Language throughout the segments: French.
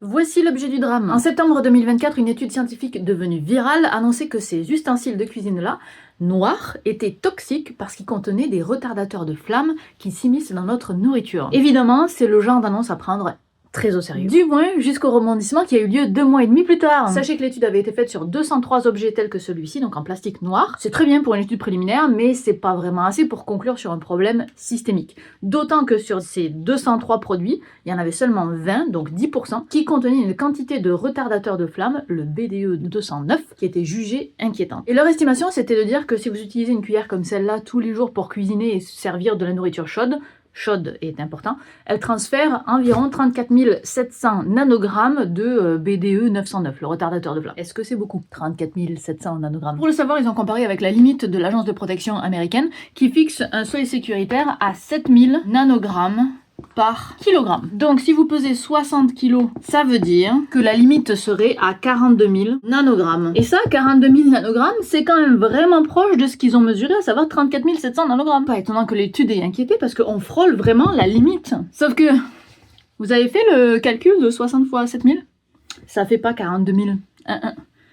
Voici l'objet du drame. En septembre 2024, une étude scientifique devenue virale annonçait que ces ustensiles de cuisine-là, noirs, étaient toxiques parce qu'ils contenaient des retardateurs de flamme qui s'immiscent dans notre nourriture. Évidemment, c'est le genre d'annonce à prendre très au sérieux. Du moins, jusqu'au rebondissement qui a eu lieu 2 mois et demi plus tard. Sachez que l'étude avait été faite sur 203 objets tels que celui-ci, donc en plastique noir. C'est très bien pour une étude préliminaire, mais c'est pas vraiment assez pour conclure sur un problème systémique. D'autant que sur ces 203 produits, il y en avait seulement 20, donc 10%, qui contenaient une quantité de retardateur de flamme, le BDE 209, qui était jugée inquiétante. Et leur estimation, c'était de dire que si vous utilisez une cuillère comme celle-là tous les jours pour cuisiner et servir de la nourriture chaude est important, elle transfère environ 34 700 nanogrammes de BDE 909, le retardateur de flamme. Est-ce que c'est beaucoup? 34 700 nanogrammes. Pour le savoir, ils ont comparé avec la limite de l'agence de protection américaine qui fixe un seuil sécuritaire à 7000 nanogrammes par kilogramme. Donc si vous pesez 60 kg, ça veut dire que la limite serait à 42 000 nanogrammes. Et ça, 42 000 nanogrammes, c'est quand même vraiment proche de ce qu'ils ont mesuré, à savoir 34 700 nanogrammes. Pas étonnant que l'étude ait inquiété parce qu'on frôle vraiment la limite. Sauf que, vous avez fait le calcul de 60 fois 7000? Ça fait pas 42 000.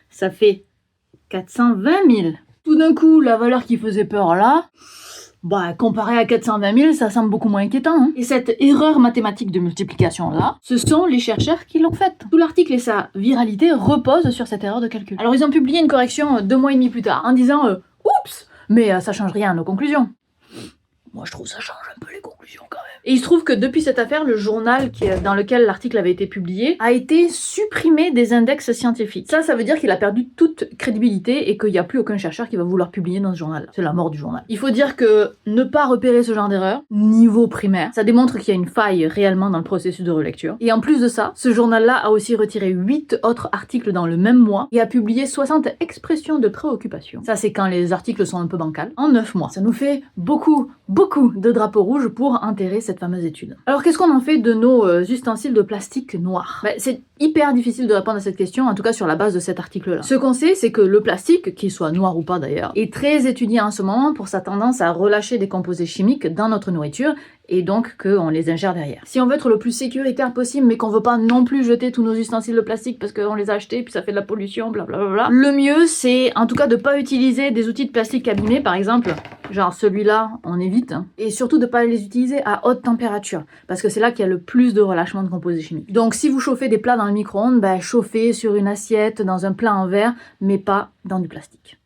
Ça fait 420 000. Tout d'un coup, la valeur qui faisait peur là, comparé à 420 000, ça semble beaucoup moins inquiétant. Hein. Et cette erreur mathématique de multiplication-là, ce sont les chercheurs qui l'ont faite. Tout l'article et sa viralité reposent sur cette erreur de calcul. Alors ils ont publié une correction 2 mois et demi plus tard, en disant « Oups !» Mais ça change rien à nos conclusions. Moi je trouve ça change un peu les conclusions quand même. Et il se trouve que depuis cette affaire, le journal dans lequel l'article avait été publié a été supprimé des index scientifiques. Ça veut dire qu'il a perdu toute crédibilité et qu'il n'y a plus aucun chercheur qui va vouloir publier dans ce journal. C'est la mort du journal. Il faut dire que ne pas repérer ce genre d'erreur, niveau primaire, ça démontre qu'il y a une faille réellement dans le processus de relecture. Et en plus de ça, ce journal-là a aussi retiré 8 autres articles dans le même mois et a publié 60 expressions de préoccupation. Ça, c'est quand les articles sont un peu bancals. En 9 mois. Ça nous fait beaucoup de drapeaux rouges pour enterrer cette fameuse étude. Alors qu'est-ce qu'on en fait de nos ustensiles de plastique noirs? C'est hyper difficile de répondre à cette question, en tout cas sur la base de cet article-là. Ce qu'on sait, c'est que le plastique, qu'il soit noir ou pas d'ailleurs, est très étudié en ce moment pour sa tendance à relâcher des composés chimiques dans notre nourriture et donc qu'on les ingère derrière. Si on veut être le plus sécuritaire possible, mais qu'on veut pas non plus jeter tous nos ustensiles de plastique parce qu'on les a achetés puis ça fait de la pollution, blablabla, le mieux c'est en tout cas de pas utiliser des outils de plastique abîmés, par exemple, genre celui-là, on évite, hein. Et surtout de pas les utiliser à haute température, parce que c'est là qu'il y a le plus de relâchement de composés chimiques. Donc si vous chauffez des plats dans le micro-ondes, chauffez sur une assiette, dans un plat en verre, mais pas dans du plastique.